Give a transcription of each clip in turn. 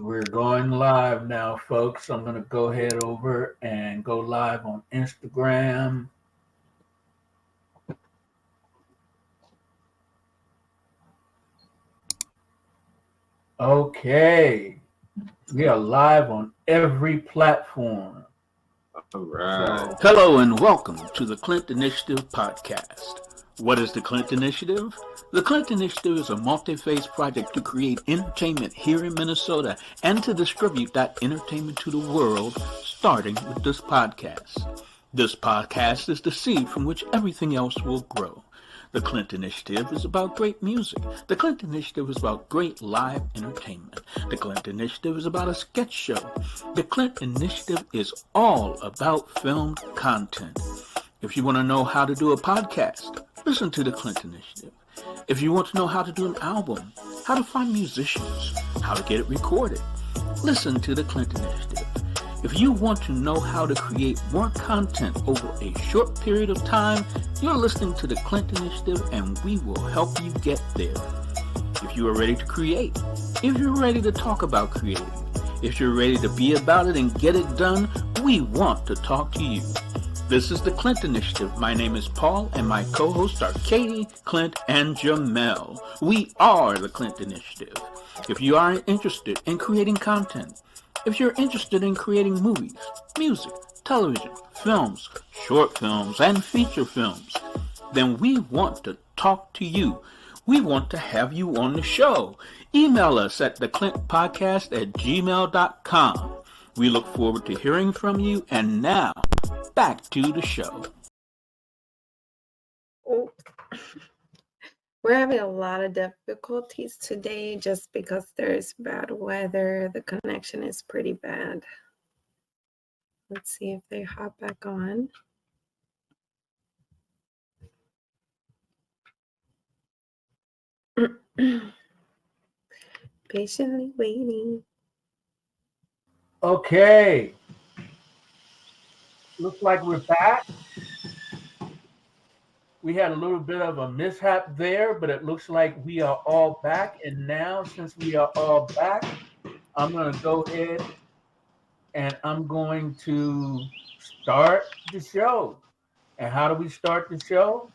We're going live now, folks. I'm going to go ahead over and go live on Instagram. Okay. We are live on every platform. All right. Hello and welcome to the Clint Initiative podcast. What is the Clint Initiative? The Clint Initiative is a multi-phase project to create entertainment here in Minnesota and to distribute that entertainment to the world, starting with this podcast. This podcast is the seed from which everything else will grow. The Clint Initiative is about great music. The Clint Initiative is about great live entertainment. The Clint Initiative is about a sketch show. The Clint Initiative is all about filmed content. If you want to know how to do a podcast, listen to the Clint Initiative. If you want to know how to do an album, how to find musicians, how to get it recorded, listen to the Clint Initiative. If you want to know how to create more content over a short period of time, you're listening to the Clint Initiative and we will help you get there. If you are ready to create, if you're ready to talk about creating, if you're ready to be about it and get it done, we want to talk to you. This is the Clint Initiative. My name is Paul and my co-hosts are Katie, Clint, and Jamel. We are the Clint Initiative. If you are interested in creating content, if you're interested in creating movies, music, television, films, short films, and feature films, then we want to talk to you. We want to have you on the show. Email us at TheClintPodcast@gmail.com. We look forward to hearing from you. And now, back to the show. Oh. We're having a lot of difficulties today just because there's bad weather. The connection is pretty bad. Let's see if they hop back on. Patiently waiting. Okay. Looks like we're back. We had a little bit of a mishap there, but it looks like we are all back. And now, since we are all back, I'm going to go ahead and I'm going to start the show. And how do we start the show?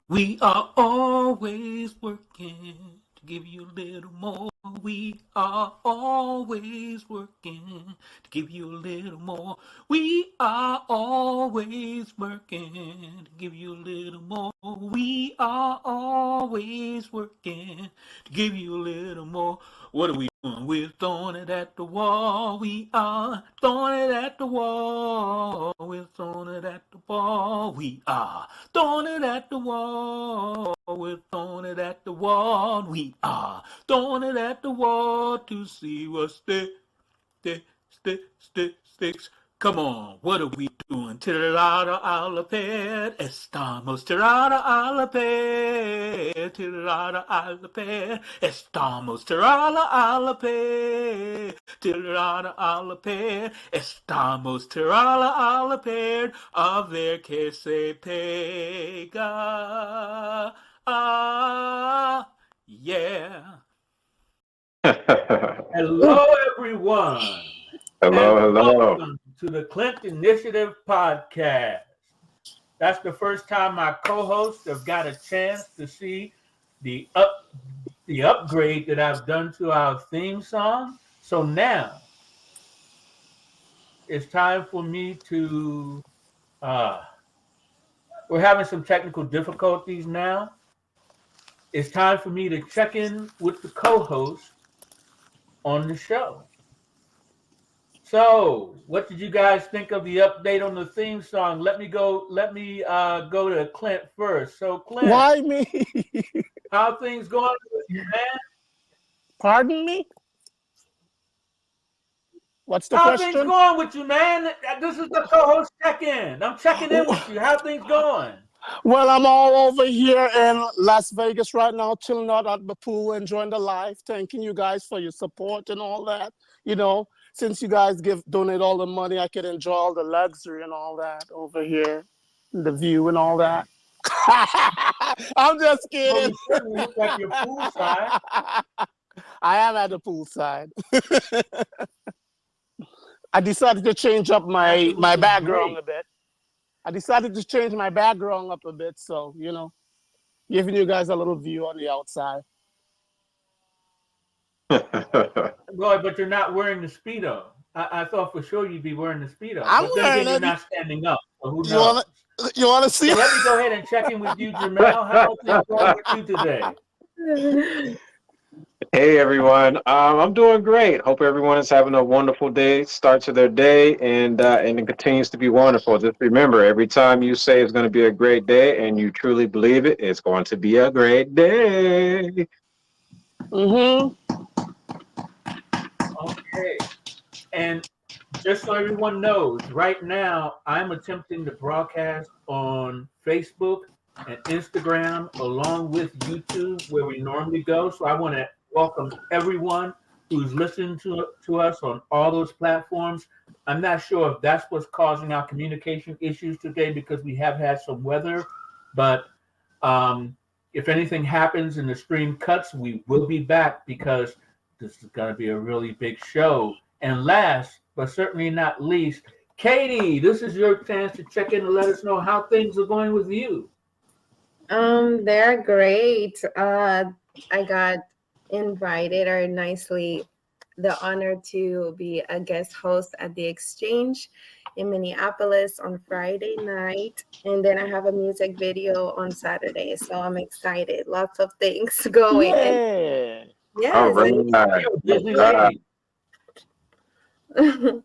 We are always working to give you a little more. We are always working to give you a little more. We are always working to give you a little more. We are always working to give you a little more. What are we doing? We're throwing it at the wall. We are throwing it at the wall. We're throwing it at the wall. We are throwing it at the wall. We're throwing it at the wall. We are throwing it at the wall to see what sticks. Come on, what are we doing? Tirada a la ped, estamos tirada a la ped, tirada a la ped, estamos tirada a la ped, tirada a la ped, estamos tirada a la ped, a ver que se pega. Ah, yeah. Hello, everyone. Hello, And hello. welcome to the Clint Initiative podcast. That's the first time my co-hosts have got a chance to see the upgrade that I've done to our theme song. So now it's time for me to we're having some technical difficulties now. It's time for me to check in with the co-host on the show. So, what did you guys think of the update on the theme song? Let me go to Clint first. So, Clint, Why me? how are things going with you, man? Pardon me? What's the How are question? things going with you, man? This is the co-host check-in. I'm checking in with you. How are things going? Well, I'm all over here in Las Vegas right now, chilling out at the pool, enjoying the life, thanking you guys for your support and all that. You know, since you guys donate all the money, I can enjoy all the luxury and all that over here, the view and all that. I'm just kidding. Well, we look like your poolside. I am at the poolside. I decided to change up my background great. a bit. I decided to change my background up a bit, so giving you guys a little view on the outside. Boy, but you're not wearing the Speedo. I thought for sure you'd be wearing the Speedo. I'm But then wearing again, you're it. not standing up. So who You wanna knows? you wanna see? So let me go ahead and check in with you, Jamel. How are things going with you today? Hey everyone, I'm doing great. Hope everyone is having a wonderful day, start to their day, and it continues to be wonderful. Just remember, every time you say it's going to be a great day, and you truly believe it, it's going to be a great day. Mm-hmm. Okay. And just so everyone knows, right now I'm attempting to broadcast on Facebook and Instagram along with YouTube where we normally go. So I want to welcome everyone who's listening to us on all those platforms. I'm not sure if that's what's causing our communication issues today because we have had some weather, but if anything happens and the stream cuts, we will be back because this is going to be a really big show. And last, but certainly not least, Katie, this is your chance to check in and let us know how things are going with you. They're great. I got invited or nicely the honor to be a guest host at the Exchange in Minneapolis on Friday night. And then I have a music video on Saturday. So I'm excited. Lots of things going. And Yeah. All yes, right, You're a all busy right. lady.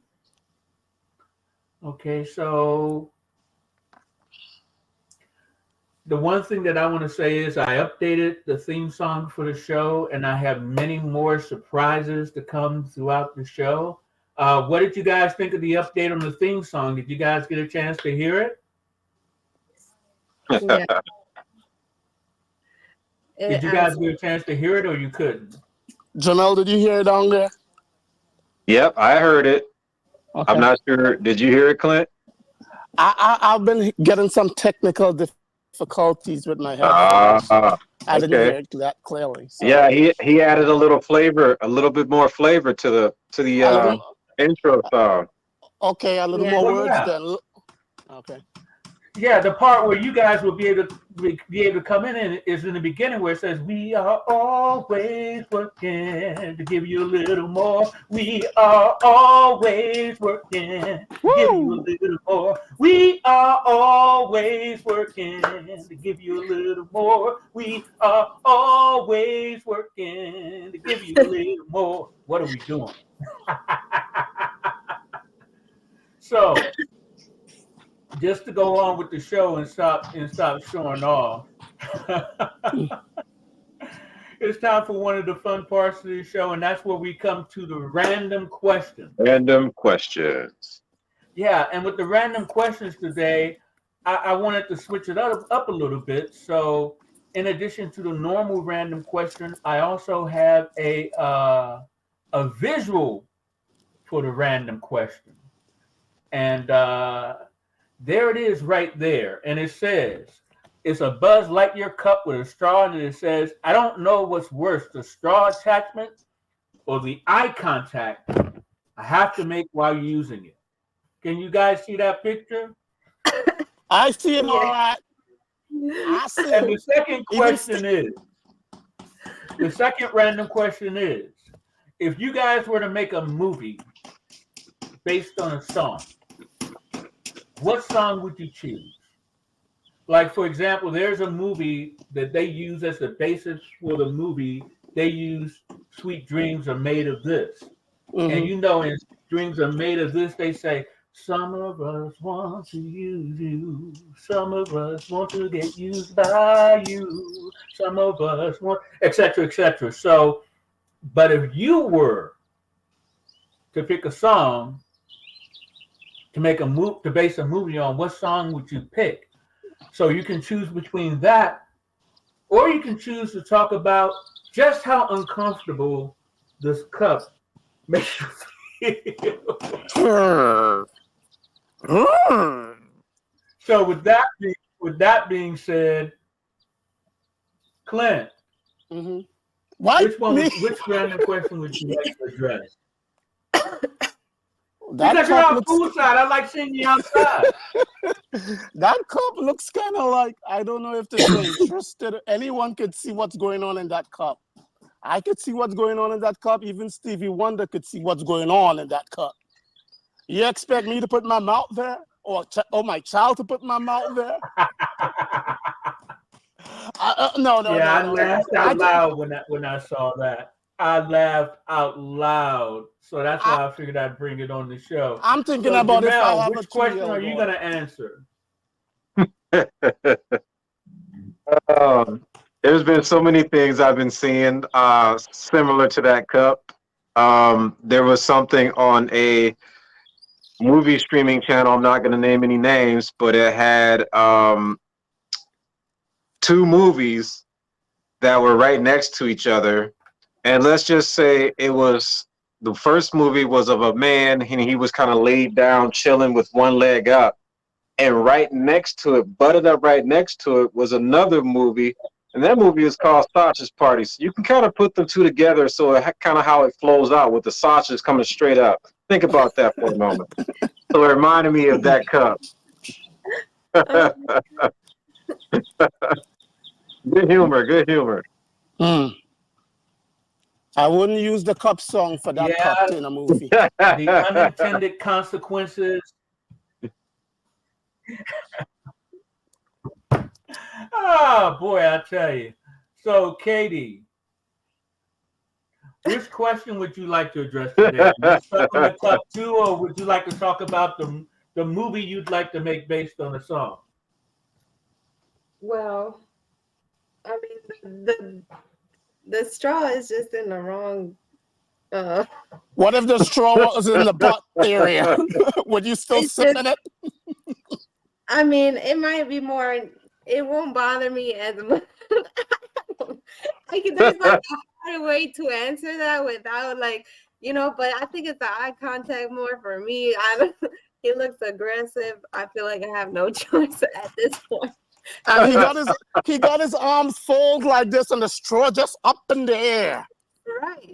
Okay, so the one thing that I want to say is I updated the theme song for the show, and I have many more surprises to come throughout the show. What did you guys think of the update on the theme song? Did you guys get a chance to hear it? yeah. Did It, you um, guys get a chance to hear it, or you couldn't? Jamel, did you hear it down there? Yep, I heard it. I'm Okay. not sure. Did you hear it, Clint? I've been getting some technical difficulties with my headphones, so Ah, I didn't okay. hear it that clearly. So Yeah, he added a little flavor, a little bit more flavor to the a little, intro song. okay, a little yeah. more Well, words yeah. then. Okay. Yeah, the part where you guys will be able to come in and is in the beginning where it says we are always working to give you a little more. We are always working to give you a Woo! little more. We are always working to give you a little more. We are always working to give you a little more. What are we doing? So just to go on with the show and stop showing off. It's time for one of the fun parts of the show, and that's where we come to the random questions. Random questions. Yeah, and with the random questions today, I wanted to switch it up a little bit. So, in addition to the normal random question, I also have a visual for the random question, and there it is right there. And it says, it's a Buzz Lightyear cup with a straw, and it says, I don't know what's worse, the straw attachment or the eye contact I have to make while using it. Can you guys see that picture? I see it all Yeah. right. I see And it. the second Even question is, the second random question is, if you guys were to make a movie based on a song, what song would you choose? Like, for example, there's a movie that they use as the basis for the movie. They use Sweet Dreams Are Made of This. And hmm you know, in Sweet Dreams Are Made of This, they say, some of us want to use you. Some of us want to get used by you. Some of us want, etc., etc. So, but if you were to pick a song to make a move, to base a movie on, what song would you pick? So you can choose between that, or you can choose to talk about just how uncomfortable this cup makes you feel. So with that being said, Clint, hmm Why me? Which random question would you like to address? That Because you're cup on looks poolside. I like seeing you outside. that cup looks kind of like, I don't know if this is interested. Anyone could see what's going on in that cup. I could see what's going on in that cup. Even Stevie Wonder could see what's going on in that cup. You expect me to put my mouth there, or my child to put my mouth there? No. I laughed out loud when I saw that. I laughed out loud. So that's why I figured I'd bring it on the show. I'm thinking So, about if I Jamel, have a which question 2-year-old are you daughter. going to answer? There's been so many things I've been seeing similar to that cup. There was something on a movie streaming channel. I'm not going to name any names, but it had 2 movies that were right next to each other. And let's just say the first movie was of a man, and he was kind of laid down, chilling with one leg up. And right next to it, butted up right next to it, was another movie. And that movie is called Sausage Party. So you can kind of put them two together, so kind of how it flows out with the sausages coming straight up. Think about that for a moment. So it reminded me of that cup. Good humor. I wouldn't use the cup song for that cup in a movie. The unintended consequences. Oh, boy, I tell you. So, Katie, which question would you like to address today? Stuck on the cup too, or would you like to talk about the movie you'd like to make based on a song? Well, I mean, the straw is just in the wrong. What if the straw was in the butt area? Would you still sip in it? I mean, it might be more. It won't bother me as much. There's like a harder way to answer that without but I think it's the eye contact more for me. He looks aggressive. I feel like I have no choice at this point. And he got his arms folded like this, and the straw just up in the air. Right.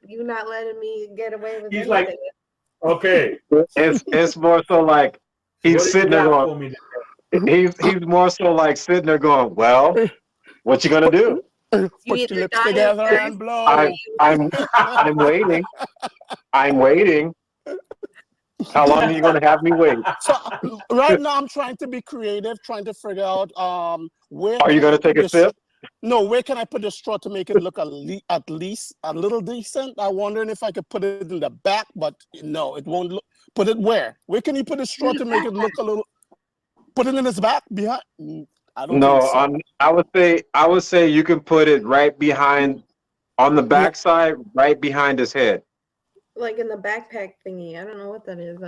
You're not letting me get away with He's anything. like, okay. It's more so like he's sitting there going. He's more so like sitting there going, well, what you gonna do? Put your lips together and blow. I'm waiting. I'm waiting. How long are you gonna have me wait? So right now I'm trying to be creative, trying to figure out where. Are you gonna take a sip? No, where can I put the straw to make it look at least a little decent? I'm wondering if I could put it in the back, but no, it won't look. Put it where? Where can you put the straw to make it look a little? Put it in his back behind. I don't think so. I would say you can put it right behind, on the back side, right behind his head. Like in the backpack thingy. I don't know what that is.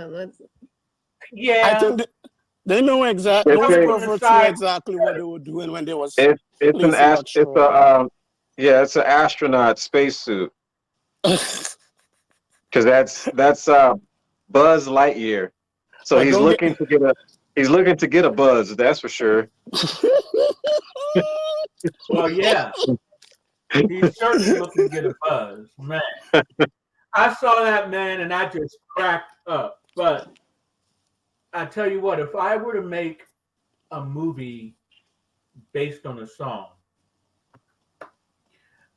Yeah. I think they know exactly. Exactly what they were doing when they was. It's an astronaut spacesuit. Because that's Buzz Lightyear. So he's looking to get a buzz, that's for sure. Well, yeah. He's certainly looking to get a buzz, man. I saw that, man, and I just cracked up. But I tell you what, if I were to make a movie based on a song,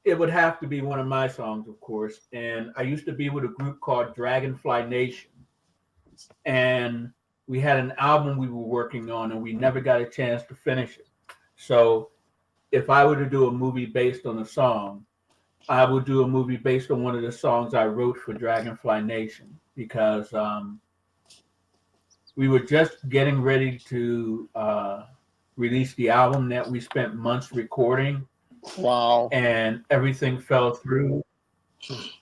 it would have to be one of my songs, of course. And I used to be with a group called Dragonfly Nation. And we had an album we were working on, and we never got a chance to finish it. So if I were to do a movie based on a song, I would do a movie based on one of the songs I wrote for Dragonfly Nation, because we were just getting ready to release the album that we spent months recording. Wow. And everything fell through.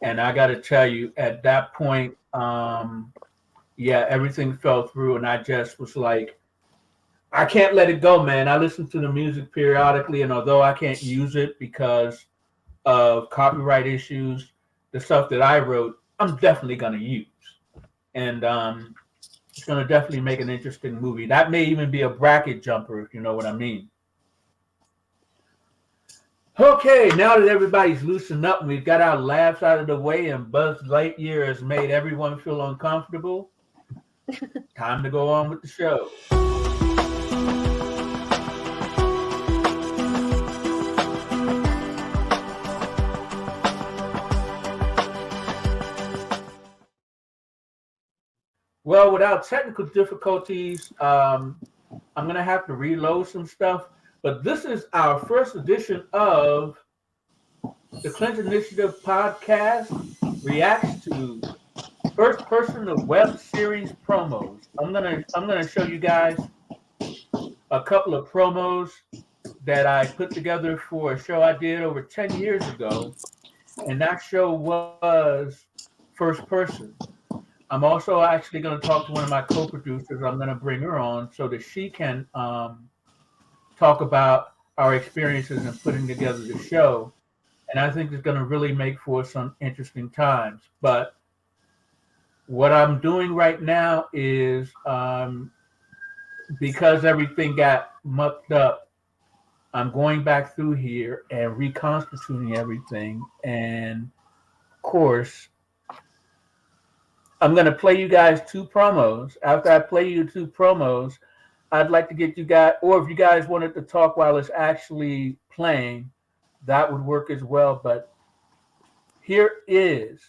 And I got to tell you, at that point, everything fell through. And I just was like, I can't let it go, man. I listen to the music periodically. And although I can't use it because of copyright issues, the stuff that I wrote, I'm definitely going to use. And it's going to definitely make an interesting movie. That may even be a bracket jumper, if you know what I mean. Okay, now that everybody's loosened up and we've got our laughs out of the way and Buzz Lightyear has made everyone feel uncomfortable, time to go on with the show. Well, without technical difficulties, I'm going to have to reload some stuff. But this is our first edition of the Clint Initiative podcast reacts to first person of web series promos. I'm gonna show you guys a couple of promos that I put together for a show I did over 10 years ago, and that show was first person. I'm also actually going to talk to one of my co-producers. I'm going to bring her on so that she can talk about our experiences in putting together the show. And I think it's going to really make for some interesting times. But what I'm doing right now is because everything got mucked up, I'm going back through here and reconstituting everything. And of course, I'm going to play you guys two promos. After I play you two promos, I'd like to get you guys, or if you guys wanted to talk while it's actually playing, that would work as well. But here is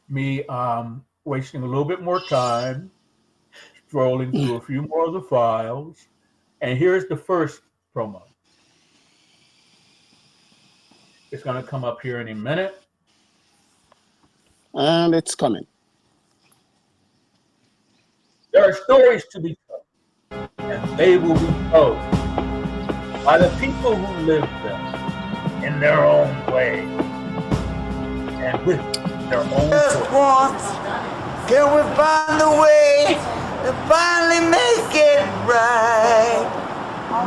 me wasting a little bit more time, scrolling through a few more of the files. And here's the first promo. It's going to come up here in a minute. And it's coming. There are stories to be told, and they will be told by the people who live them in their own way and with their own Just voice. once, can we find a way to finally make it right?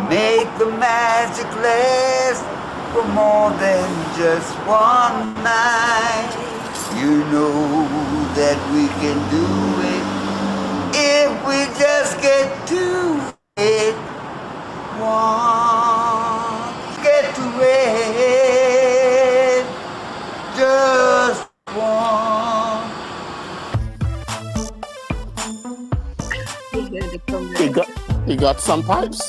Make the magic last for more than just one night. You know that we can do it if we just get to it once. Get to it just once. He had to come back. He got some pipes.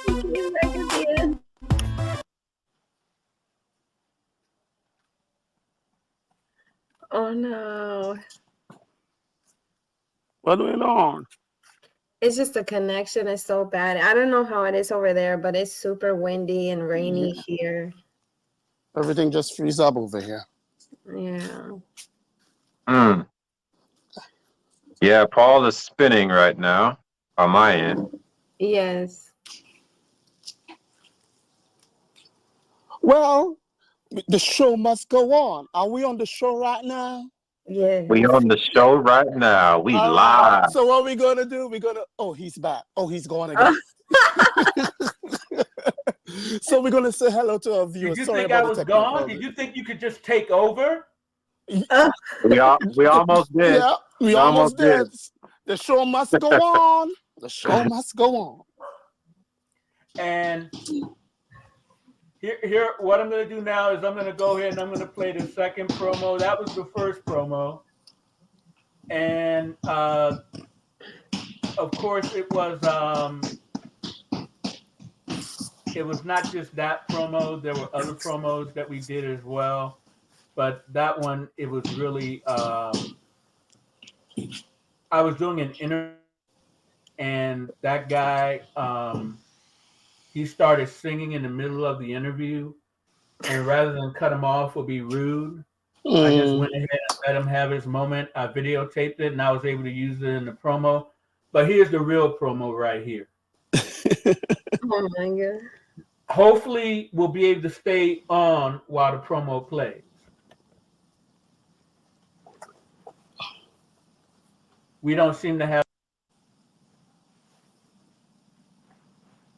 He came back at the end. Oh no. What going on? It's just the connection is so bad. I don't know how it is over there, but it's super windy and rainy here. Everything just freeze up over here. Yeah. Yeah, Paul is spinning right now on my end. Yes. Well, the show must go on. Are we on the show right now? Yes. We on the show right now. We All live. right. So what we gonna do? We're gonna. Oh, he's back. Oh, he's gone again. So we're gonna say hello to our viewers. Did you Sorry think I about was the technical gone? problem. Did you think you could just take over? We almost did. Yeah, we almost did. The show must go on. The show must go on. And here, what I'm going to do now is I'm going to go ahead and I'm going to play the second promo. That was the first promo. And of course, it was not just that promo. There were other promos that we did as well. But that one, it was really, I was doing an interview, and that guy, he started singing in the middle of the interview. And rather than cut him off or be rude, I just went ahead and let him have his moment. I videotaped it, and I was able to use it in the promo. But here's the real promo right here. Oh my God. Hopefully, we'll be able to stay on while the promo plays. We don't seem to have.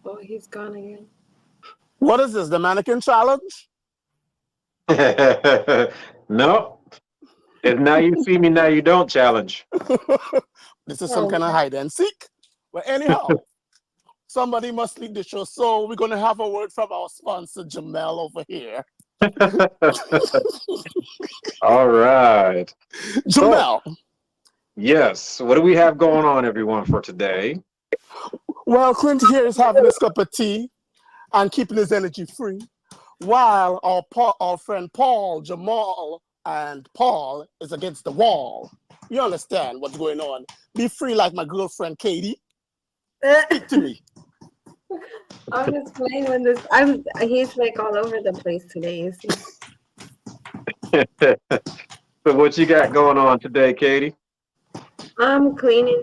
Oh, he's gone again. What is this? The mannequin challenge? No. If now you see me, now you don't challenge. This is some kind of hide and seek. But anyhow, somebody must lead the show. So we're going to have a word from our sponsor, Jamel, over here. All right. So, Jamel. yes, what do we have going on, everyone, for today? Well, Clint here is having his cup of tea and keeping his energy free, while our friend Paul, Jamal, and Paul is against the wall. You understand what's going on. Be free like my girlfriend, Katie. To me. I'm just playing with this. He's like all over the place today, you see. So what you got going on today, Katie? I'm cleaning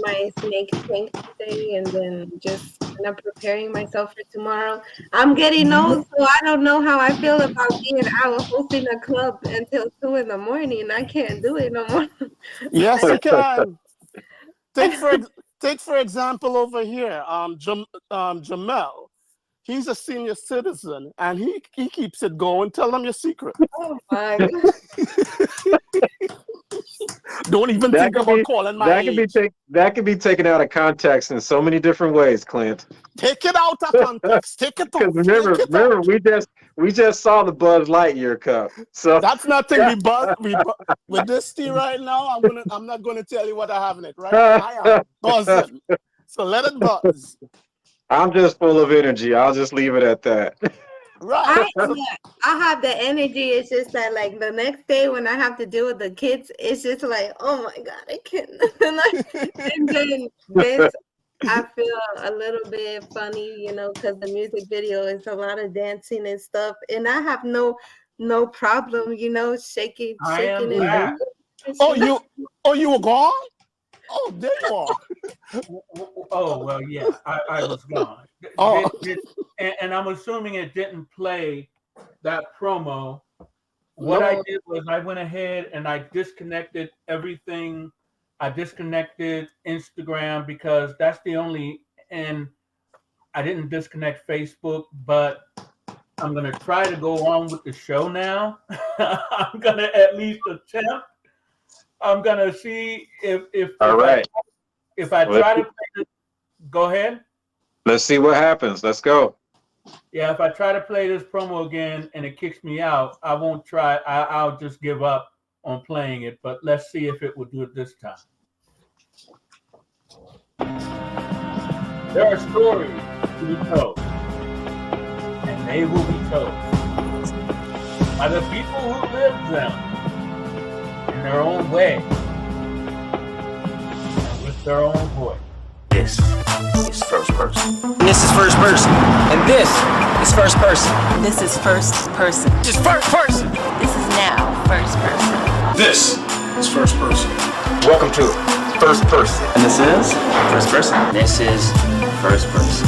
my snake tank today, and then just kind of preparing myself for tomorrow. I'm getting old, so I don't know how I feel about being out hosting a club until 2 in the morning. I can't do it no more. Yes, you can. Take for example over here, Jamel. He's a senior citizen, and he keeps it going. Tell them your secret. Oh my God. Don't even think about calling my age. That could be taken out of context in so many different ways, Clint. Take it out of context. Take it Because out. remember, we just saw the Buzz Lightyear cup. So That's nothing. With this tea right now. I'm not gonna tell you what I have in it. Right? I am buzzing. So let it buzz. I'm just full of energy. I'll just leave it at that. Right. I have the energy. It's just that, like, the next day when I have to deal with the kids, it's just like, oh my God, I can't. And then this, I feel a little bit funny, because the music video is a lot of dancing and stuff, and I have no problem, shaking it. Back. Oh, you were gone? Oh, there you are. Oh, well, yeah, I was gone. Oh. And I'm assuming it didn't play that promo. What I did was I went ahead and I disconnected everything. I disconnected Instagram because that's the only, and I didn't disconnect Facebook, but I'm going to try to go on with the show now. I'm going to at least attempt. I'm going to see if I try to play this, go ahead. Let's see what happens. Let's go. Yeah, if I try to play this promo again and it kicks me out, I won't try. I'll just give up on playing it. But let's see if it will do it this time. There are stories to be told, and they will be told by the people who live them in their own way and with their own voice. This is first person. This is first person. And this is first person. This is first person. This is first person. This is now first person. This is first person. Welcome to first person. And this is first person. This is first person.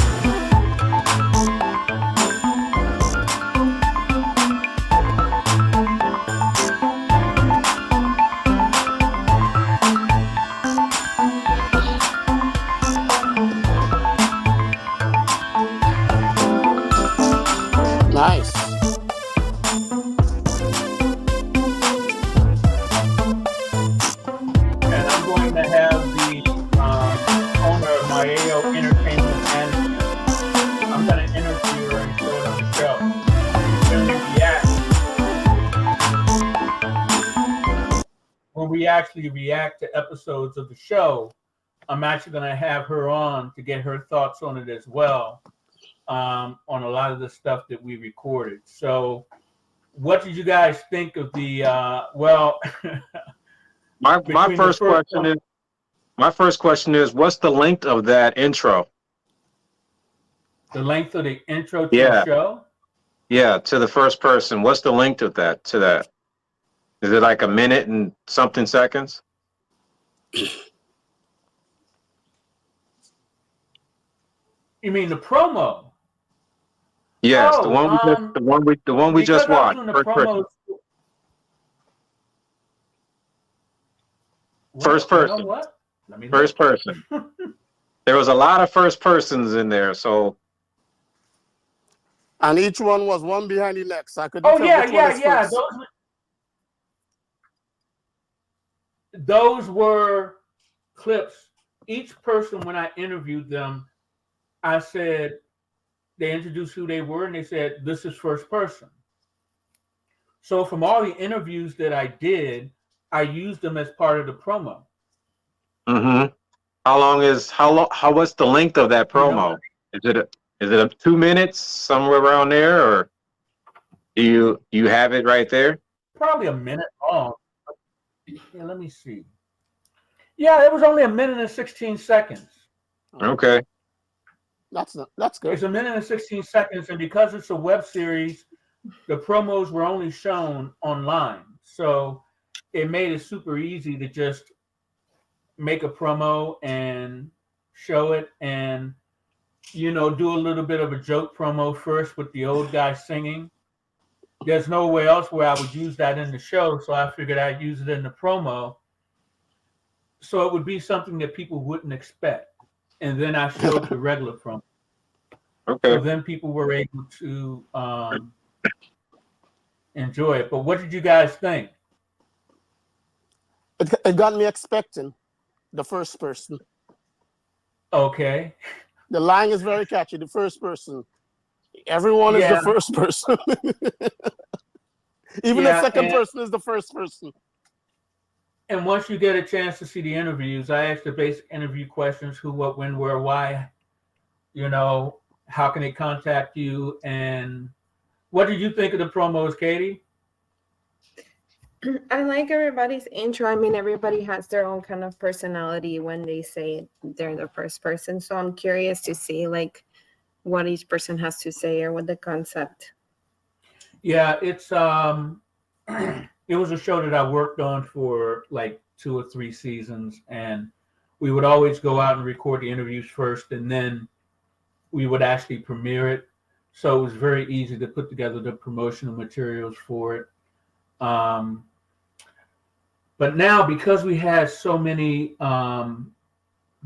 Nice. And I'm going to have the owner of my AO Entertainment Management. I'm going to interview her and show it on the show. When we actually react to episodes of the show, I'm actually going to have her on to get her thoughts on it as well. On a lot of the stuff that we recorded. So what did you guys think of the my first question is what's the length of that intro? The length of the intro to the show? Yeah, to the first person. What's the length of that to that? Is it like a minute and something seconds? You mean the promo? Yes, the one we just watched. First person. You know what? First person. There was a lot of first persons in there, so. And each one was one behind the next. I could. Yeah. Those were clips. Each person, when I interviewed them, I said, they introduced who they were, and they said, this is first person. So from all the interviews that I did, I used them as part of the promo. Mm-hmm. What's the length of that You know, promo? Is it a 2 minutes, somewhere around there, or do you have it right there? probably a minute long. Yeah, let me see. Yeah, it was only a minute and 16 seconds. Okay. That's good. It's a minute and 16 seconds, and because it's a web series, the promos were only shown online. So it made it super easy to just make a promo and show it and, do a little bit of a joke promo first with the old guy singing. There's nowhere else where I would use that in the show, so I figured I'd use it in the promo. So it would be something that people wouldn't expect. And then I showed the regular promo. Okay. So then people were able to enjoy it. But what did you guys think? It got me expecting the first person. Okay. The line is very catchy. The first person. Everyone is the Yeah. first person. Even the second person is the first person. And once you get a chance to see the interviews, I asked the basic interview questions: who, what, when, where, why. How can they contact you? And what did you think of the promos, Katie? I like everybody's intro. I mean, everybody has their own kind of personality when they say they're the first person. So I'm curious to see like what each person has to say or what the concept. Yeah, it's it was a show that I worked on for like 2 or 3 seasons, and we would always go out and record the interviews first, and then we would actually premiere it. So it was very easy to put together the promotional materials for it. But now, because we had so many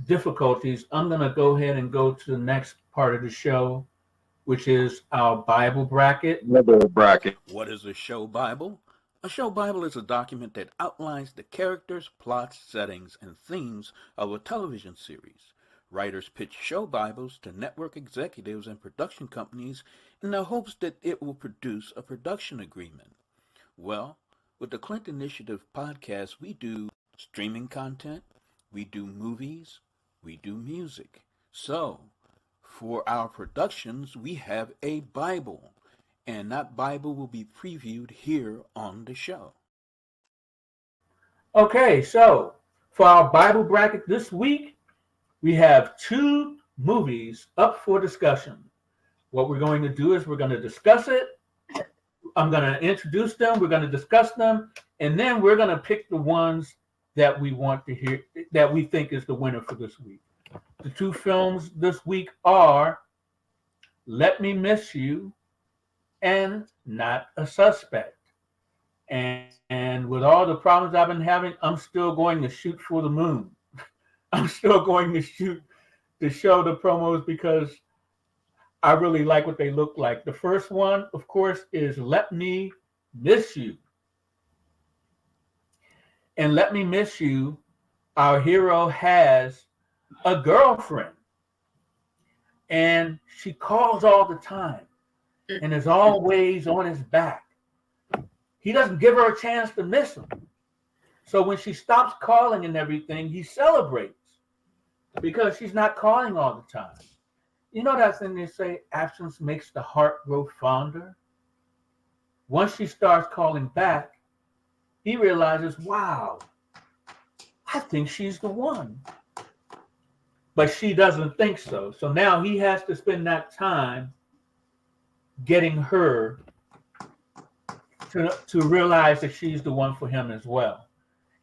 difficulties, I'm going to go ahead and go to the next part of the show, which is our Bible bracket. Bracket. What is a show Bible? A show Bible is a document that outlines the characters, plots, settings, and themes of a television series. Writers pitch show Bibles to network executives and production companies in the hopes that it will produce a production agreement. Well, with the Clint Initiative podcast, we do streaming content, we do movies, we do music. So, for our productions, we have a Bible, and that Bible will be previewed here on the show. Okay, so for our Bible bracket this week, we have 2 movies up for discussion. What we're going to do is we're going to discuss it. I'm going to introduce them. We're going to discuss them. And then we're going to pick the ones that we want to hear, that we think is the winner for this week. The 2 films this week are Let Me Miss You and Not a Suspect. And with all the problems I've been having, I'm still going to shoot for the moon. I'm still going to show the promos because I really like what they look like. The first one, of course, is Let Me Miss You. And Let Me Miss You, our hero has a girlfriend. And she calls all the time and is always on his back. He doesn't give her a chance to miss him. So when she stops calling and everything, he celebrates because she's not calling all the time. You know that thing they say, absence makes the heart grow fonder? Once she starts calling back, he realizes, wow, I think she's the one. But she doesn't think so. So now he has to spend that time getting her to realize that she's the one for him as well.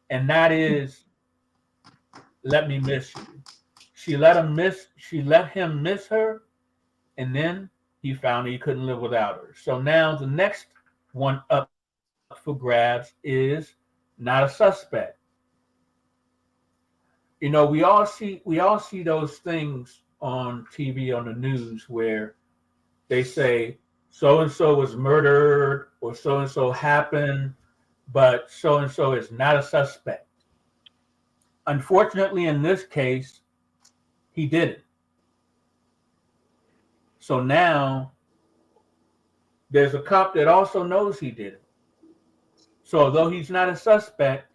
And that is Let Me Miss You. She let him miss her, and then he found he couldn't live without her. So now the next one up for grabs is Not a Suspect. You know, we all see those things on TV, on the news, where they say so and so was murdered or so and so happened, but so and so is not a suspect. Unfortunately, in this case, he didn't. So now there's a cop that also knows he did it. So though he's not a suspect,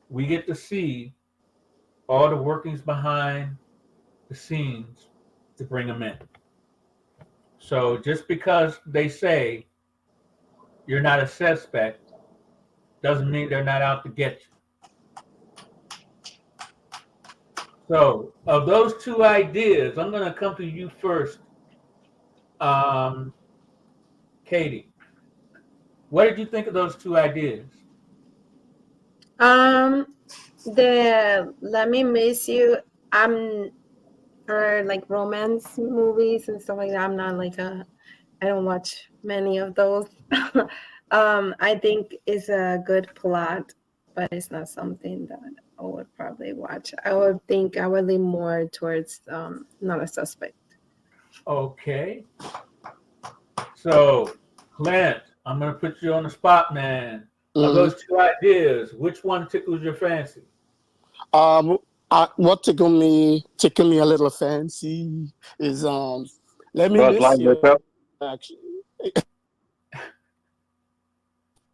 we get to see all the workings behind the scenes to bring him in. So just because they say you're not a suspect doesn't mean they're not out to get you. So of those two ideas, I'm going to come to you first, Katie. What did you think of those two ideas? The Let Me Miss You, I'm for like romance movies and stuff like that. I'm not like I don't watch many of those. I think it's a good plot, but it's not something that I would probably watch. I would think I would lean more towards Not a Suspect. Okay. So, Clint, I'm going to put you on the spot, man. Of Mhm. those two ideas, which one tickles your fancy? What tickle me a little fancy is Let Me Buzz Miss Lightyear You. felt. Actually,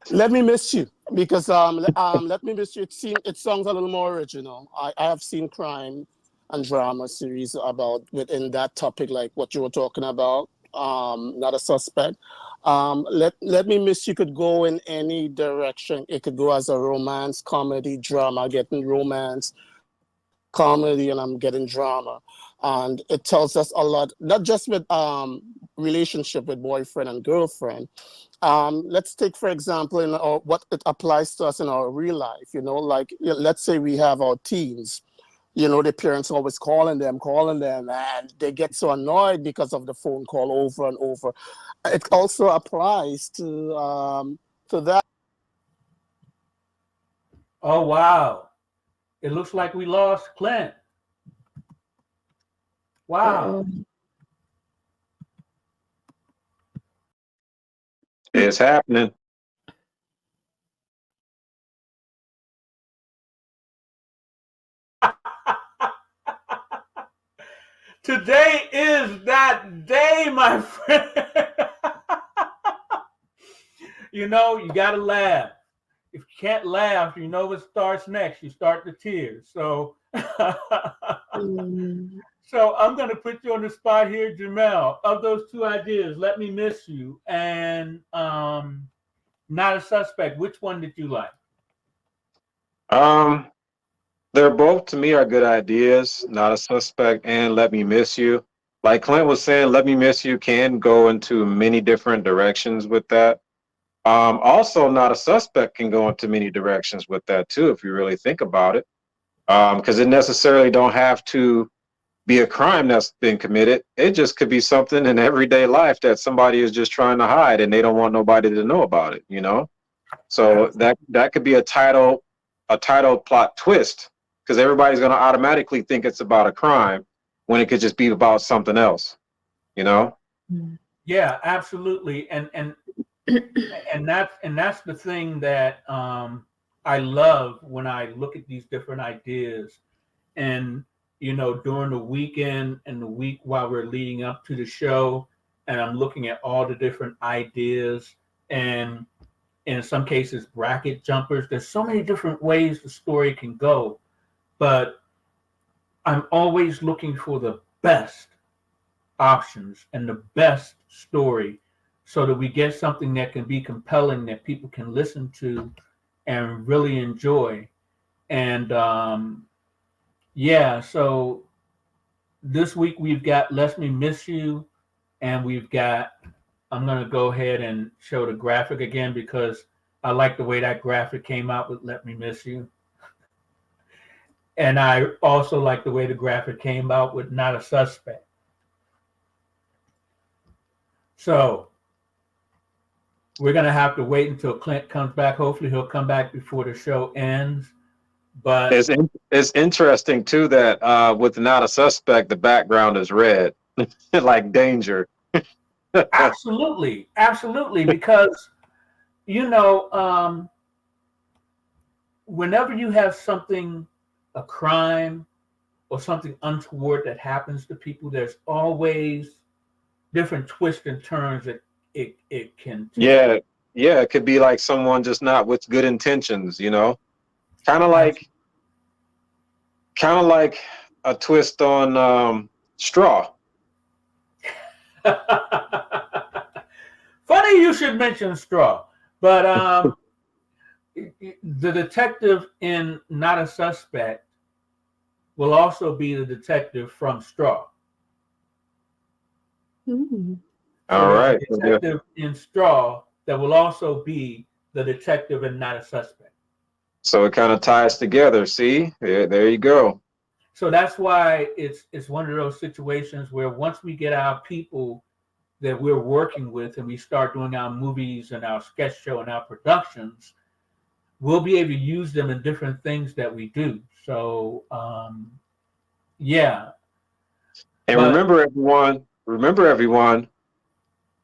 Let Me Miss You, because Let Me Miss You, it sounds a little more original. I have seen crime and drama series about within that topic, like what you were talking about. Not a Suspect. Let Me Miss You could go in any direction. It could go as a romance, comedy, drama, getting romance, comedy, and I'm getting drama. And it tells us a lot, not just with relationship with boyfriend and girlfriend. Let's take, for example, what it applies to us in our real life. Like let's say we have our teens. The parents always calling them, and they get so annoyed because of the phone call over and over. It also applies to that. Oh, wow. It looks like we lost Clint. Wow. Uh-oh. It's happening. Today is that day, my friend. You got to laugh. If you can't laugh, what starts next. You start the tears. So, Mm. so I'm going to put you on the spot here, Jamel. Of those two ideas, Let Me Miss You and Not a Suspect, which one did you like? Um, they're both to me are good ideas. Not a Suspect and Let Me Miss You. Like Clint was saying, Let Me Miss You can go into many different directions with that. Also, Not a Suspect can go into many directions with that too, if you really think about it. Because it necessarily don't have to be a crime that's been committed. It just could be something in everyday life that somebody is just trying to hide and they don't want nobody to know about it. So that could be a title plot twist, because everybody's going to automatically think it's about a crime when it could just be about something else. Yeah, absolutely. And that's the thing that I love when I look at these different ideas. And during the weekend and the week while we're leading up to the show, and I'm looking at all the different ideas, and in some cases bracket jumpers. There's so many different ways the story can go, but I'm always looking for the best options and the best story, so that we get something that can be compelling, that people can listen to and really enjoy. And yeah, so this week we've got Let Me Miss You, and I'm going to go ahead and show the graphic again because I like the way that graphic came out with Let Me Miss You. And I also like the way the graphic came out with Not a Suspect. So we're going to have to wait until Clint comes back. Hopefully he'll come back before the show ends. But It's interesting too that with Not a Suspect, the background is red, like danger. absolutely, absolutely, because you know, whenever you have something, a crime or something untoward that happens to people, there's always different twists and turns that it can take. Yeah, yeah, it could be like someone just not with good intentions, you know, kind of like a twist on Straw. Funny you should mention Straw, but the detective in Not a Suspect will also be the detective from Straw. Mm. So All there's a right. detective in Straw that will also be the detective in Not a Suspect. So it kind of ties together. See, there you go. So that's why it's one of those situations where once we get our people that we're working with and we start doing our movies and our sketch show and our productions, we'll be able to use them in different things that we do. So yeah. And But remember everyone,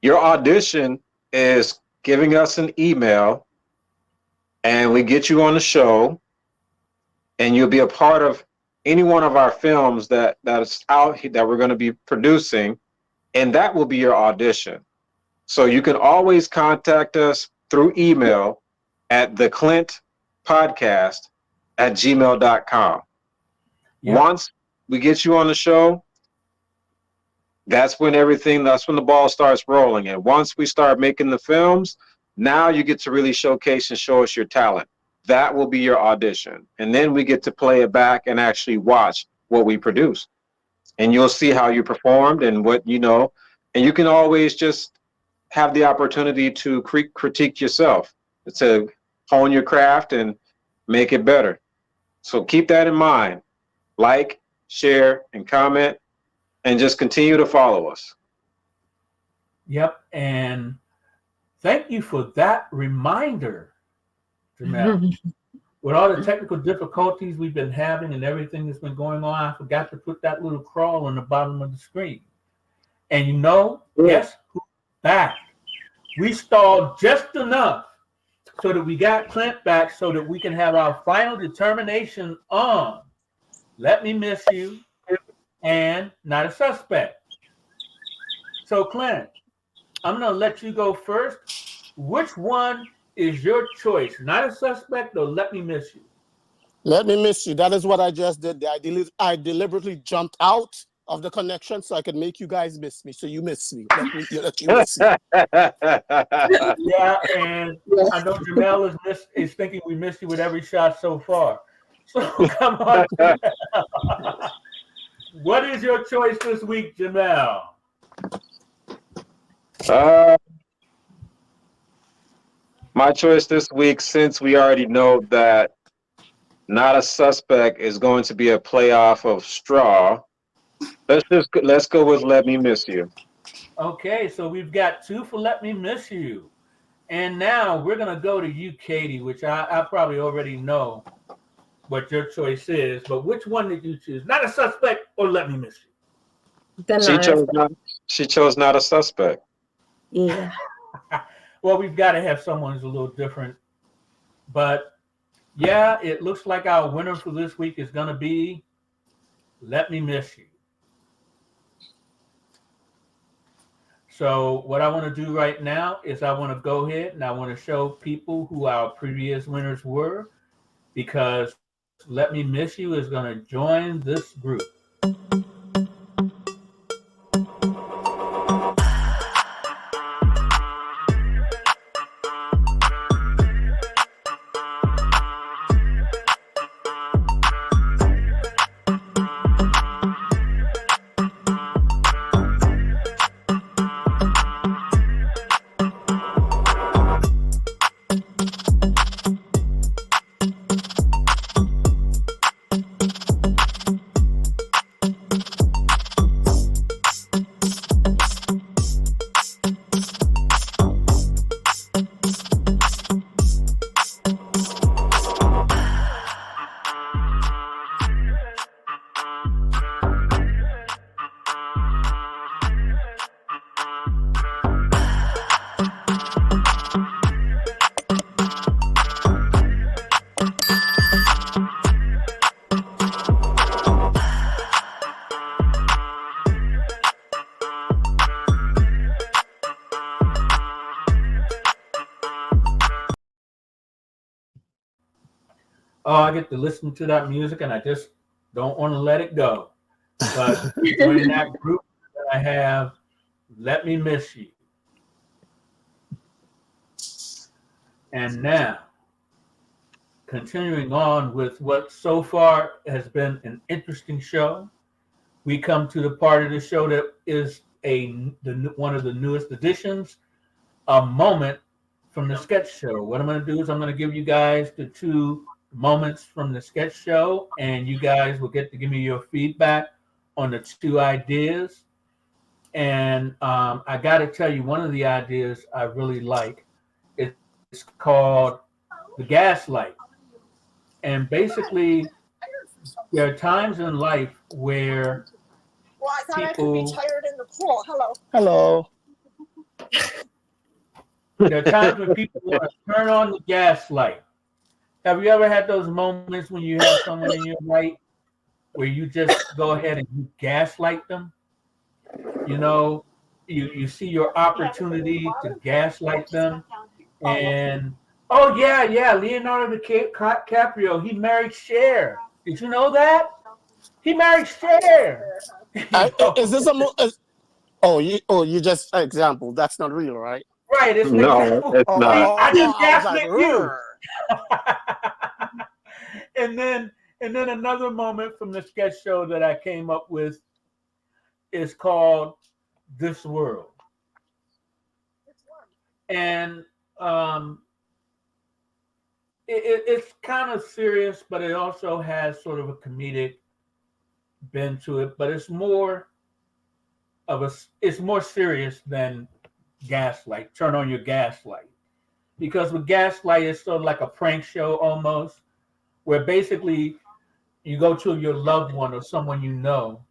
your audition is giving us an email and we get you on the show and you'll be a part of any one of our films that's out that we're going to be producing, and that will be your audition. So you can always contact us through email at TheClintPodcast@gmail.com. yep. Once we get you on the show, that's when the ball starts rolling. And once we start making the films, now you get to really showcase and show us your talent. That will be your audition. And then we get to play it back and actually watch what we produce. And you'll see how you performed and what, you know, and you can always just have the opportunity to critique yourself, to hone your craft and make it better. So keep that in mind. Like, share, and comment, and just continue to follow us. Yep. And thank you for that reminder, Jamel. With all the technical difficulties we've been having and everything that's been going on, I forgot to put that little crawl on the bottom of the screen. And you know, guess who's back? We stalled just enough so that we got Clint back so that we can have our final determination on Let Me Miss You and Not a Suspect. So Clint, I'm going to let you go first. Which one is your choice? Not a Suspect or Let Me Miss You? Let me miss you. That is what I just did. I deliberately jumped out of the connection so I could make you guys miss me. So you miss me. Let you miss me. Yeah, and I know Jamel is thinking we missed you with every shot so far. So come on, Jamel. What is your choice this week, Jamel? My choice this week, since we already know that Not a Suspect is going to be a playoff of Straw, let's go with Let Me Miss You. Okay, so we've got 2 for Let Me Miss You. And now we're going to go to you, Katie, which I probably already know what your choice is. But which one did you choose? Not a Suspect or Let Me Miss You? She chose Not a Suspect. Yeah. Well, we've got to have someone who's a little different. But yeah, it looks like our winner for this week is going to be Let Me Miss You. So what I want to do right now is I want to go ahead and I want to show people who our previous winners were, because Let Me Miss You is going to join this group. I get to listen to that music and I just don't want to let it go. But joining that group that I have, Let Me Miss You. And now, continuing on with what so far has been an interesting show, we come to the part of the show that is one of the newest additions, a moment from the sketch show. What I'm going to do is I'm going to give you guys the 2 moments from the sketch show, and you guys will get to give me your feedback on the 2 ideas. And I got to tell you, one of the ideas I really like, it's called the gaslight. And basically, there are times in life where I thought I could people, be tired in the pool. Hello. Hello. there are times when people want to turn on the gaslight. Have you ever had those moments when you have someone in your life where you just go ahead and you gaslight them? You know, you see your opportunity to gaslight them, and oh yeah, Leonardo DiCaprio, he married Cher. Did you know that? He married Cher. Is this you just example? That's not real, right? Right, it's an No, example. it's not. I just I was gaslit like, you. and then another moment from the sketch show that I came up with is called This World. And it's kind of serious, but it also has sort of a comedic bend to it, but it's more serious than gaslight. Turn on your gaslight. Because with gaslight, it's sort of like a prank show almost, where basically you go to your loved one or someone you know,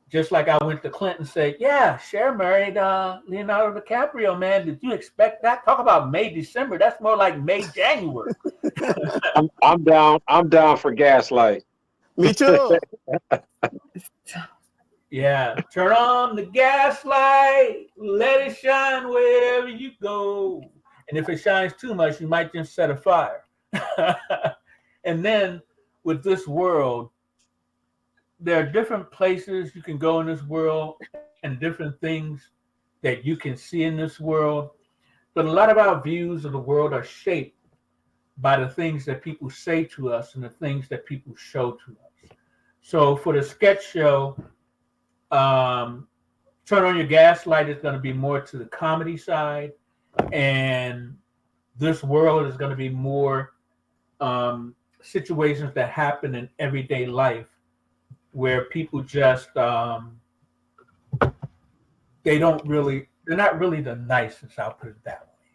just like I went to Clint and said, yeah, Cher married Leonardo DiCaprio, man. Did you expect that? Talk about May, December. That's more like May, January. I'm down for gaslight. Me too. Yeah, turn on the gaslight, let it shine wherever you go. And if it shines too much, you might just set a fire. And then with This World, there are different places you can go in this world and different things that you can see in this world. But a lot of our views of the world are shaped by the things that people say to us and the things that people show to us. So for the sketch show, Turn on Your Gaslight is going to be more to the comedy side, and This World is going to be more situations that happen in everyday life where people just they're not really the nicest, I'll put it that way.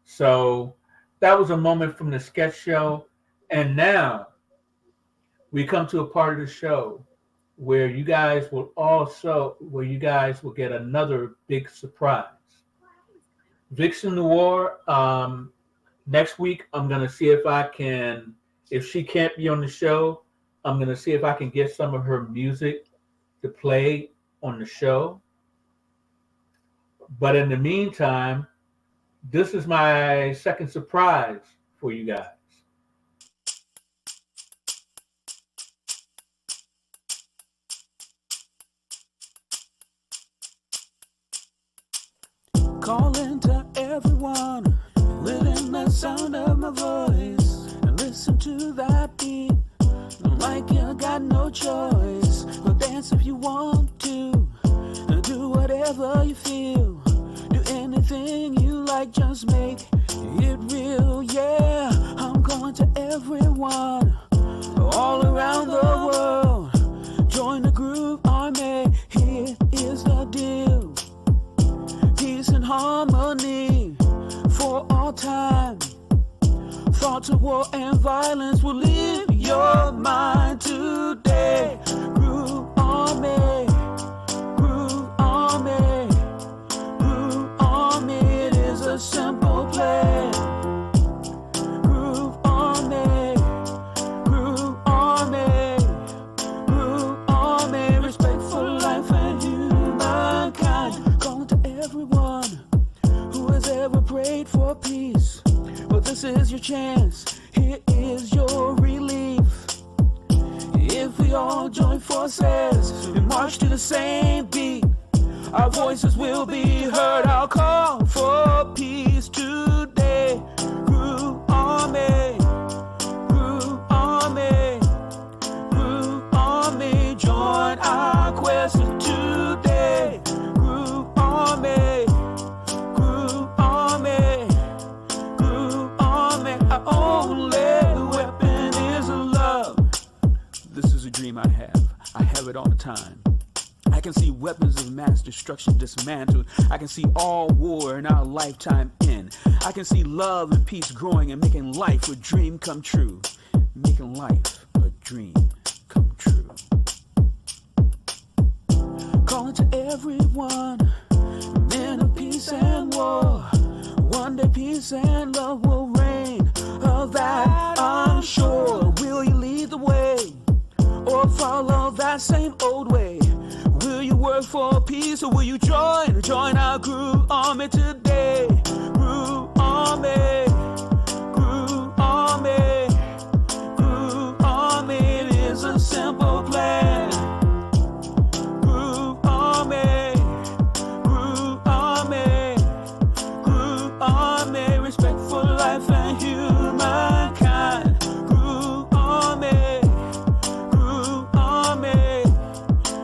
So that was a moment from the sketch show, and now we come to a part of the show where you guys will get another big surprise. Vixen Noir, next week I'm gonna see if she can't be on the show, I'm gonna see if I can get some of her music to play on the show. But in the meantime, this is my second surprise for you guys. Calling to everyone within the sound of my voice, and listen to that beat like you got no choice. Or dance if you want to, do whatever you feel, do anything you like, just make it real. Yeah, I'm calling to everyone all around the world. Join the group army, here is the deal. Peace and harmony for all time. Thoughts of war and violence will leave your mind today. Groove Army, Groove Army, Groove Army. It is a simple plan. Groove Army, Groove Army, Groove Army. Respect for life and humankind. Calling to everyone who has ever prayed for peace. Well, this is your chance. here is your relief. If we all join forces and march to the same beat, our voices will be heard. I'll call for peace today. Groove Army, Groove Army, Groove Army, join our quest today. Groove Army, Groove Army, Groove Army, our only weapon is love. This is a dream I have. I have it all the time. I can see weapons of mass destruction dismantled. I can see all war in our lifetime end. I can see love and peace growing and making life a dream come true. Making life a dream come true. Calling to everyone, men of peace and war. One day peace and love will reign. Of that I'm sure. Will you lead the way or follow that same old way? Will you work for peace or will you join our Groove Army today? Groove Army, Groove Army, Groove Army, it is a simple plan. Groove Army, Groove Army, Groove Army, respect for life and humankind. Groove Army, Groove Army,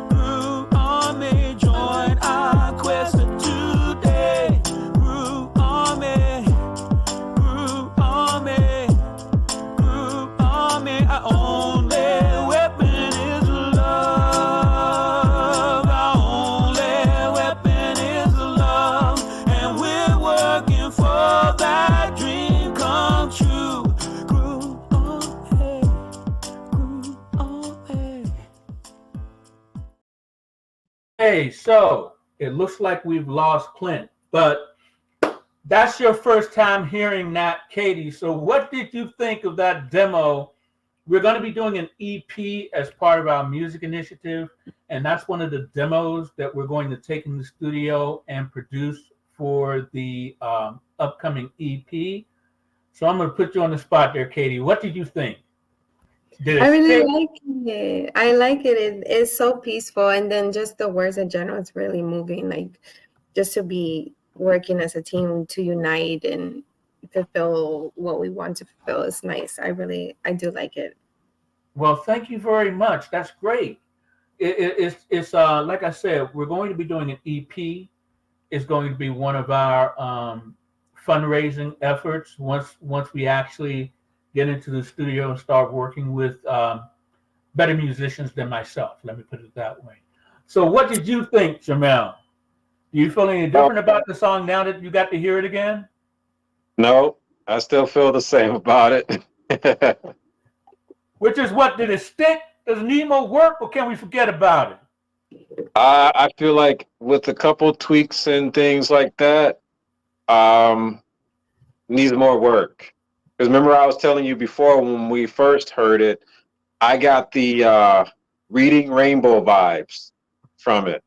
Groove Army, join our quest today. Groove Army, Groove Army, Groove Army, our only weapon is love. Our only weapon is love, and we're working for that dream come true. Groove Army, Groove Army. Hey, so it looks like we've lost Clint, but that's your first time hearing that, Katie. So what did you think of that demo? We're going to be doing an EP as part of our music initiative, and that's one of the demos that we're going to take in the studio and produce for the upcoming EP. So I'm going to put you on the spot there, Katie. What did you think? Did it I really stick? like it. I like it. It is so peaceful, and then just the words in general, it's really moving. Like just to be working as a team to unite and fulfill what we want to fulfill is nice. I do like it. Well, thank you very much. That's great. It's like I said, we're going to be doing an EP. It's going to be one of our fundraising efforts once we actually get into the studio and start working with better musicians than myself. Let me put it that way. So what did you think, Jamel? Do you feel any different about the song now that you got to hear it again? No, I still feel the same about it. Which is what, did it stick? Does it need more work or can we forget about it? I feel like with a couple tweaks and things like that, needs more work. Because remember I was telling you before when we first heard it, I got the Reading Rainbow vibes from it.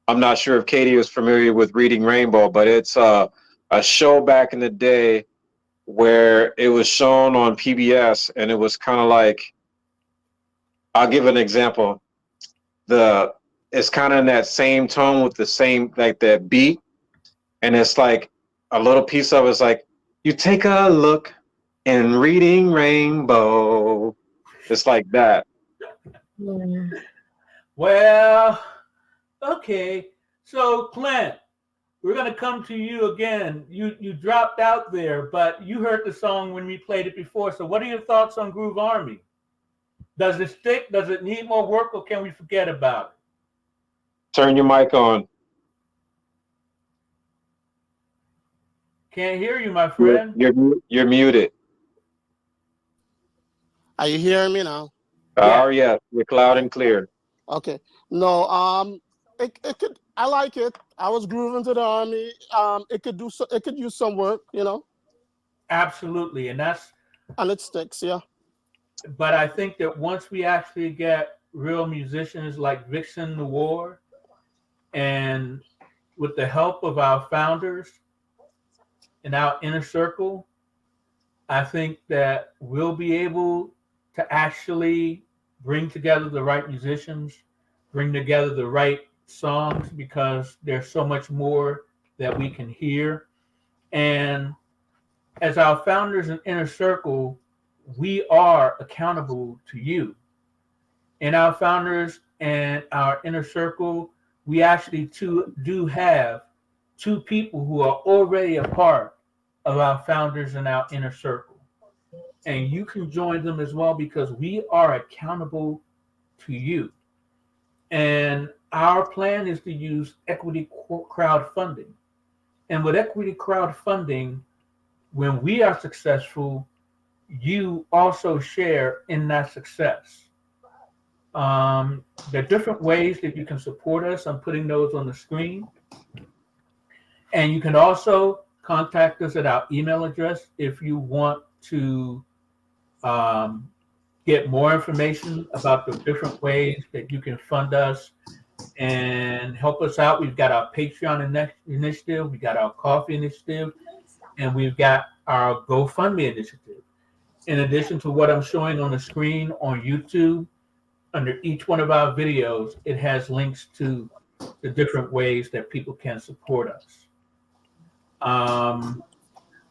I'm not sure if Katie was familiar with Reading Rainbow, but it's a show back in the day where it was shown on PBS, and it was kind of like, I'll give an example. It's kind of in that same tone with the same, like that beat, and it's like a little piece of it's like, you take a look in Reading Rainbow. It's like that. Yeah. Well, okay. So Clint, we're going to come to you again. You dropped out there, but you heard the song when we played it before. So what are your thoughts on Groove Army? Does it stick? Does it need more work, or can we forget about it? Turn your mic on. Can't hear you, my friend. You're muted. Are you hearing me now? Oh, yeah, you're loud and clear. Okay. No, it could. I like it. I was grooving to the Army. It could use some work, you know. Absolutely, and it sticks, yeah. But I think that once we actually get real musicians like Vixen the War, and with the help of our founders in our inner circle, I think that we'll be able to actually bring together the right musicians, bring together the right songs, because there's so much more that we can hear. And as our founders in Inner Circle, we are accountable to you. In our founders and our Inner Circle, we actually do have two people who are already a part of our founders in our Inner Circle. And you can join them as well, because we are accountable to you. And our plan is to use equity crowdfunding. And with equity crowdfunding, when we are successful, you also share in that success. There are different ways that you can support us. I'm putting those on the screen. And you can also contact us at our email address if you want to get more information about the different ways that you can fund us and help us out. We've got our Patreon initiative, we got our KOFI Initiative, and we've got our GoFundMe Initiative. In addition to what I'm showing on the screen on YouTube, under each one of our videos, it has links to the different ways that people can support us.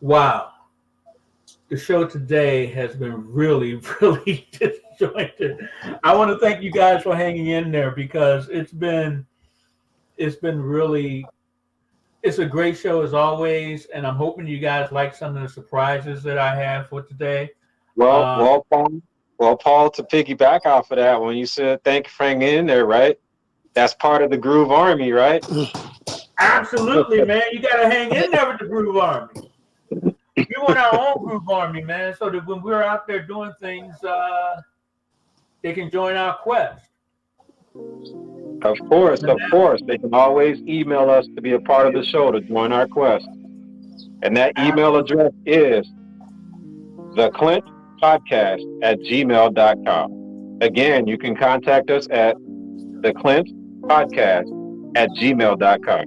Wow. The show today has been really, really disjointed. I want to thank you guys for hanging in there, because it's been really, it's a great show as always, and I'm hoping you guys like some of the surprises that I have for today. Paul, to piggyback off of that, when you said thank you for hanging in there, right? That's part of the Groove Army, right? Absolutely, man. You got to hang in there with the Groove Army. We want our own Groove Army, man, so that when we're out there doing things, they can join our quest. Of course. They can always email us to be a part of the show to join our quest. And that email address is TheClintPodcast@gmail.com. Again, you can contact us at TheClintPodcast@gmail.com.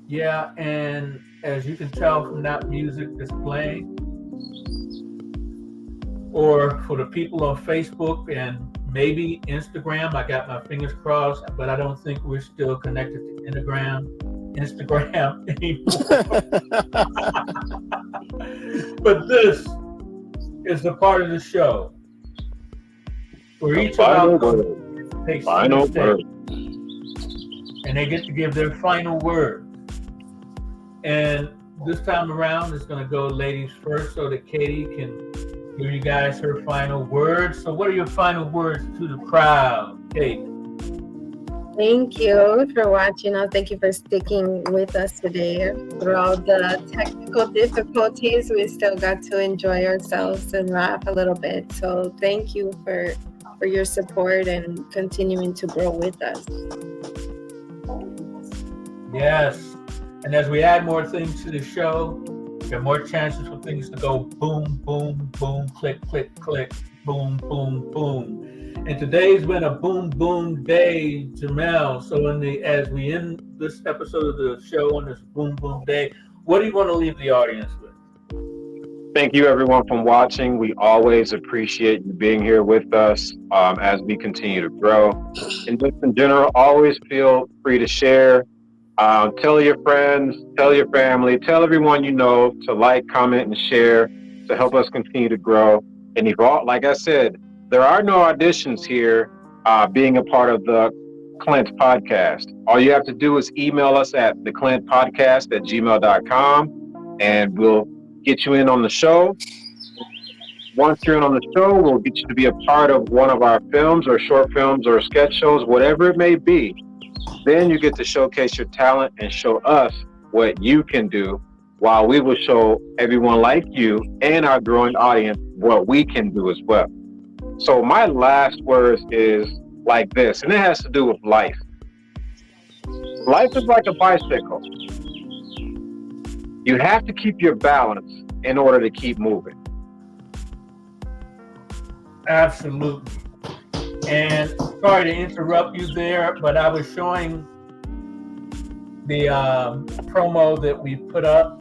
Yeah, and as you can tell from that music that's playing, or for the people on Facebook and maybe Instagram, I got my fingers crossed, but I don't think we're still connected to Instagram anymore. But this is the part of the show where each of our takes final word, and they get to give their final word. And this time around, it's going to go ladies first, so that Katie can give you guys her final words. So what are your final words to the crowd, Katie? Thank you for watching us. Thank you for sticking with us today. Through all the technical difficulties, we still got to enjoy ourselves and laugh a little bit. So thank you for your support and continuing to grow with us. Yes. And as we add more things to the show, there are more chances for things to go boom, boom, boom, click, click, click, boom, boom, boom. And today's been a boom, boom day, Jamel. So as we end this episode of the show on this boom, boom day, what do you want to leave the audience with? Thank you, everyone, for watching. We always appreciate you being here with us as we continue to grow. And just in general, always feel free to share. Tell your friends, tell your family, tell everyone you know to like, comment, and share to help us continue to grow and evolve. Like I said, there are no auditions here being a part of the Clint Podcast. All you have to do is email us at TheClintPodcast@gmail.com, and we'll get you in on the show. Once you're in on the show, we'll get you to be a part of one of our films or short films or sketch shows, whatever it may be. Then you get to showcase your talent and show us what you can do, while we will show everyone like you and our growing audience what we can do as well. So my last words is like this, and it has to do with life. Life is like a bicycle. You have to keep your balance in order to keep moving. Absolutely. And sorry to interrupt you there, but I was showing the promo that we put up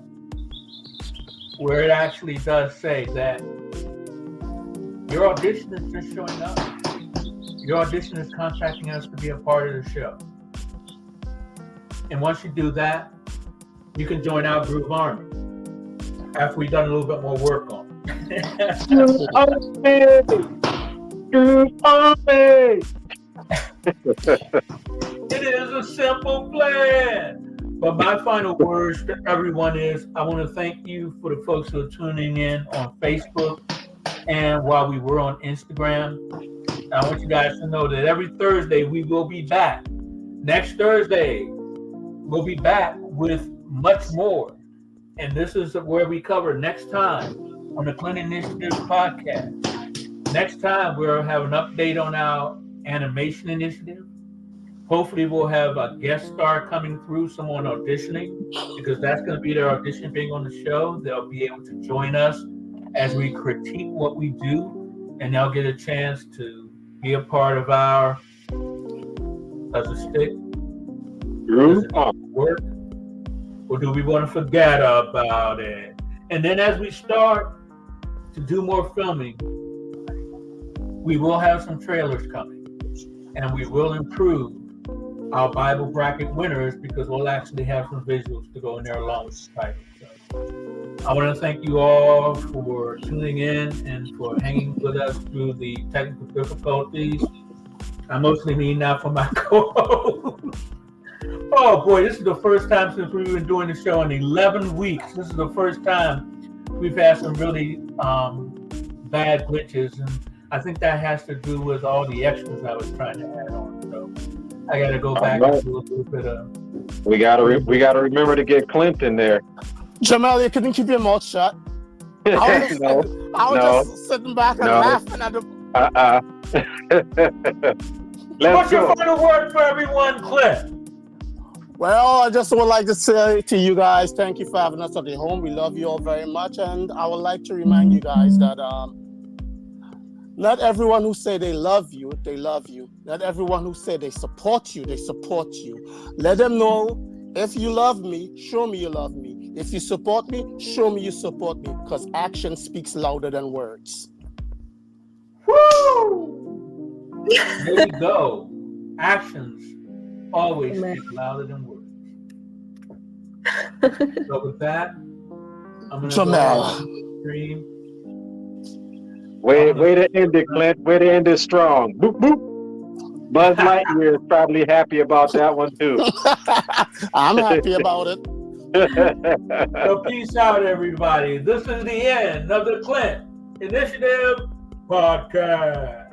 where it actually does say that your audition is just showing up. Your audition is contacting us to be a part of the show. And once you do that, you can join our Groove Army after we've done a little bit more work on it. It is a simple plan. But my final words to everyone is I want to thank you for the folks who are tuning in on Facebook and while we were on Instagram. I want you guys to know that every Thursday we will be back. Next Thursday, we'll be back with much more. And this is where we cover next time on the Clint Initiative podcast. Next time, we'll have an update on our animation initiative. Hopefully, we'll have a guest star coming through, someone auditioning, because that's going to be their audition being on the show. They'll be able to join us as we critique what we do, and they'll get a chance to be a part of our does it stick? Does it work? Or do we want to forget about it? And then as we start to do more filming, we will have some trailers coming, and we will improve our Bible bracket winners because we'll actually have some visuals to go in there along with the title. So I want to thank you all for tuning in and for hanging with us through the technical difficulties. I mostly mean now for my co-host. Oh boy, this is the first time since we've been doing the show in 11 weeks. This is the first time we've had some really bad glitches, and I think that has to do with all the extras I was trying to add on. So I got to go back and do a little bit of. We gotta remember to get Clint in there. Jamal, you couldn't keep your mouth shut. I was just sitting back and laughing at the. What's your final word for everyone, Clint? Well, I just would like to say to you guys, thank you for having us at the home. We love you all very much, and I would like to remind you guys that not everyone who say they love you, they love you. Not everyone who say they support you, they support you. Let them know, if you love me, show me you love me. If you support me, show me you support me, because action speaks louder than words. Woo! There you go. Actions always speak louder than words. So with that, I'm going to go stream. Way to end it, Clint. Way to end it strong. Boop, boop. Buzz Lightyear is probably happy about that one, too. I'm happy about it. So peace out, everybody. This is the end of the Clint Initiative Podcast.